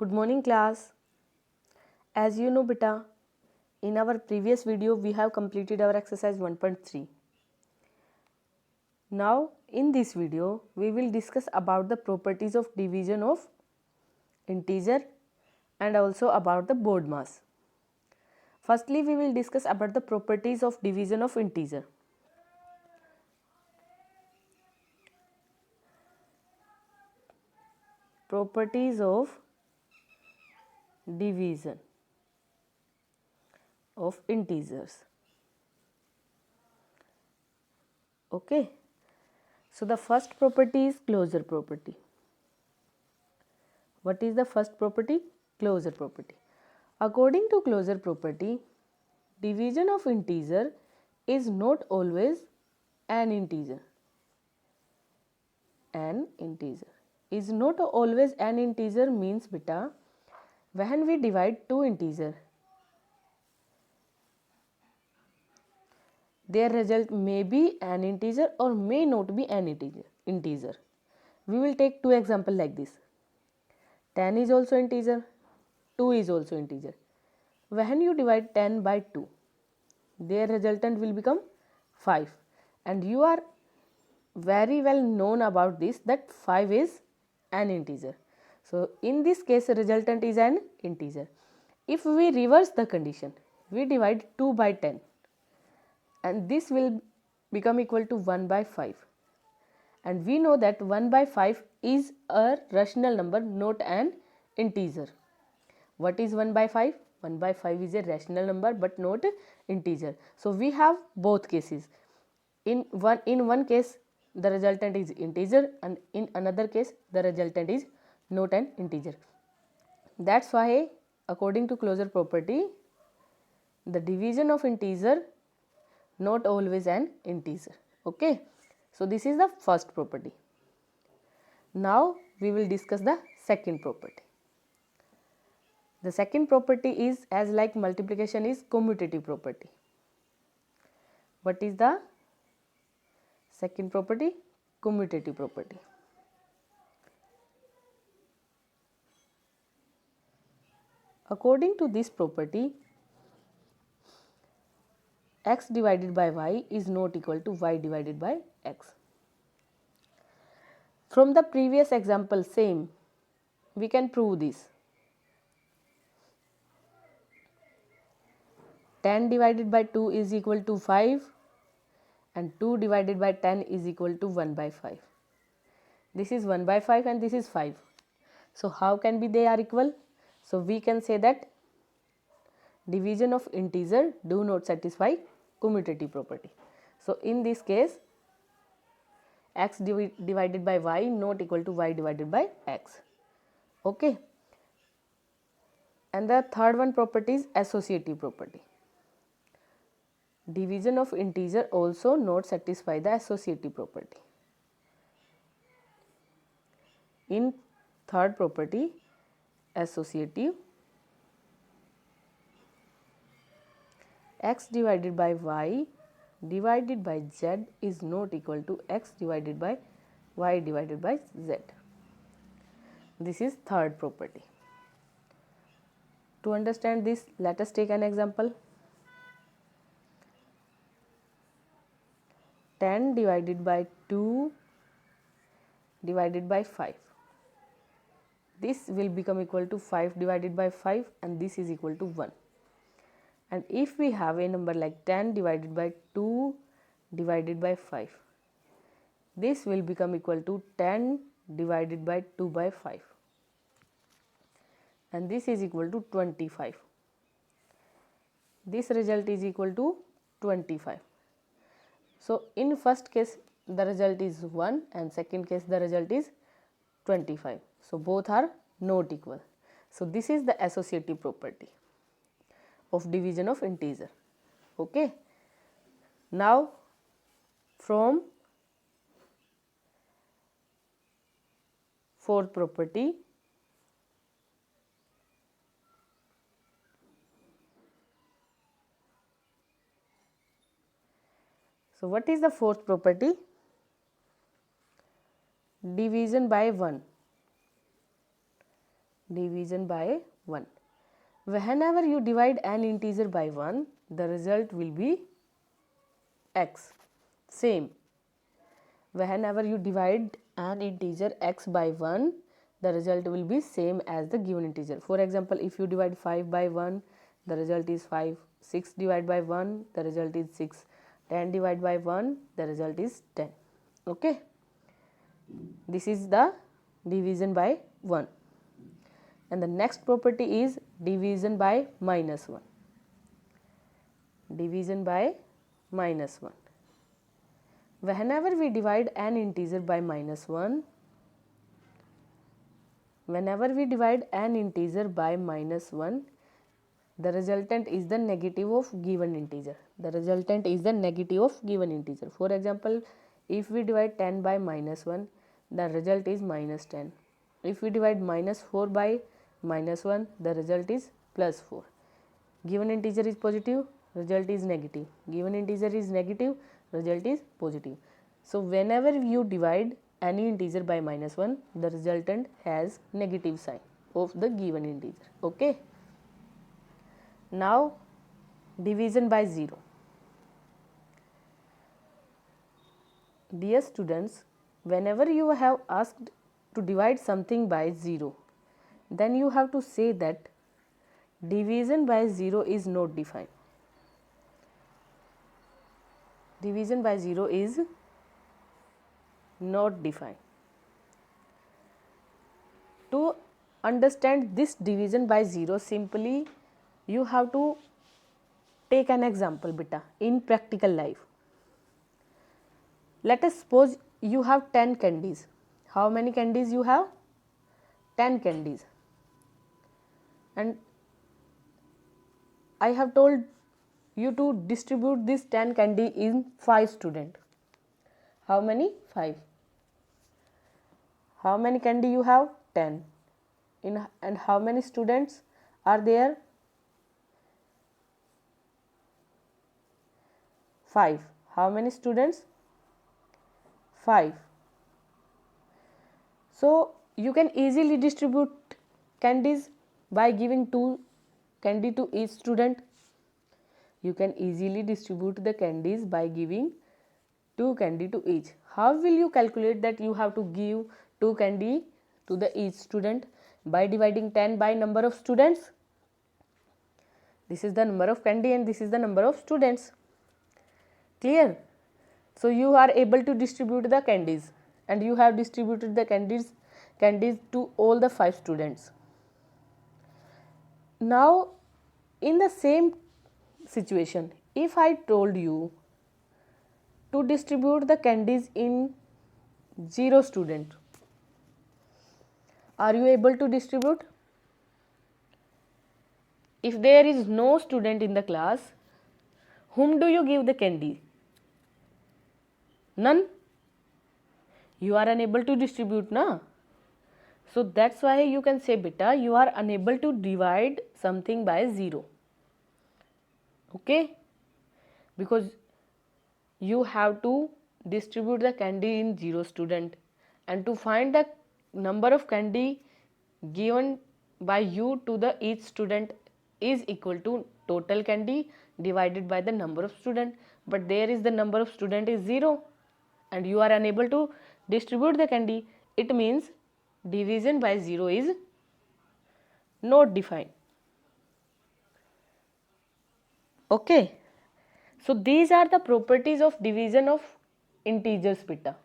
Good morning class. As you know beta, in our previous video we have completed our exercise 1.3. Now in this video we will discuss about the properties of division of integer and also about the board mass. Firstly we will discuss about the properties of division of integer. Properties of division of integers. Okay. So the first property is closure property. What is the first property? Closure property. According to closure property, division of integer is not always an integer. An integer is not always an integer means beta, when we divide two integers, their result may be an integer or may not be an integer. We will take two examples like this. 10 is also integer, 2 is also integer. When you divide 10 by 2, their resultant will become 5, and you are very well known about this that 5 is an integer. So in this case resultant is an integer. If we reverse the condition, we divide 2 by 10 and this will become equal to 1 by 5, and we know that 1 by 5 is a rational number, not an integer. What is 1 by 5? 1 by 5 is a rational number but not integer. So we have both cases. In one case the resultant is integer and in another case the resultant is not an integer. That's why according to closure property, the division of integer not always an integer. Okay. So this is the first property. Now we will discuss the second property. The second property is as like multiplication is commutative property. What is the second property? Commutative property. According to this property, x divided by y is not equal to y divided by x. From the previous example same, we can prove this. 10 divided by 2 is equal to 5 and 2 divided by 10 is equal to 1 by 5. This is 1 by 5 and this is 5. So how can be they are equal? So we can say that division of integer do not satisfy commutative property. So in this case x divided by y not equal to y divided by x. Okay. And the third one property is associative property. Division of integer also not satisfy the associative property. In third property, associative, x divided by y divided by z is not equal to x divided by y divided by z. This is third property. To understand this, let us take an example. 10 divided by 2 divided by 5. This will become equal to 5 divided by 5 and this is equal to 1. And if we have a number like 10 divided by 2 divided by 5, this will become equal to 10 divided by 2 by 5 and this is equal to 25. This result is equal to 25. So in first case the result is 1 and second case the result is 25. So both are not equal. So this is the associative property of division of integer. Okay. Now from fourth property, so what is the fourth property? Division by 1 division by 1. Whenever you divide an integer by 1, the result will be x. Same. Whenever you divide an integer x by 1, the result will be same as the given integer. For example, if you divide 5 by 1, the result is 5. 6 divided by 1, the result is 6. 10 divided by 1, the result is 10. Okay. This is the division by 1. And the next property is division by minus 1. Division by minus 1. Whenever we divide an integer by minus 1, whenever we divide an integer by minus 1, the resultant is the negative of given integer. The resultant is the negative of given integer. For example, if we divide 10 by minus 1, the result is minus 10. If we divide minus 4 by minus 1, the result is plus 4. Given integer is positive, result is negative. Given integer is negative, result is positive. So whenever you divide any integer by minus 1, the resultant has negative sign of the given integer. Okay. Now division by 0. Dear students, whenever you have asked to divide something by 0, then you have to say that division by 0 is not defined. Division by 0 is not defined. To understand this division by 0, simply you have to take an example beta in practical life. Let us suppose you have 10 candies. How many candies you have? 10 candies. And I have told you to distribute this 10 candy in 5 students. How many? 5. How many candy you have? 10. And how many students are there? 5. How many students? 5. So you can easily distribute candies by giving 2 candy to each student. You can easily distribute the candies by giving 2 candy to each. How will you calculate that you have to give 2 candy to the each student? By dividing 10 by number of students. This is the number of candy and this is the number of students. Clear? So you are able to distribute the candies, and you have distributed the candies to all the 5 students. Now in the same situation, if I told you to distribute the candies in 0 student, are you able to distribute? If there is no student in the class, whom do you give the candy? None. You are unable to distribute, na? So that's why you can say beta, you are unable to divide something by 0. Okay? Because you have to distribute the candy in 0 student, and to find the number of candy given by you to the each student is equal to total candy divided by the number of student. But there is the number of student is 0 and you are unable to distribute the candy. It means division by 0 is not defined. Okay. So these are the properties of division of integers beta.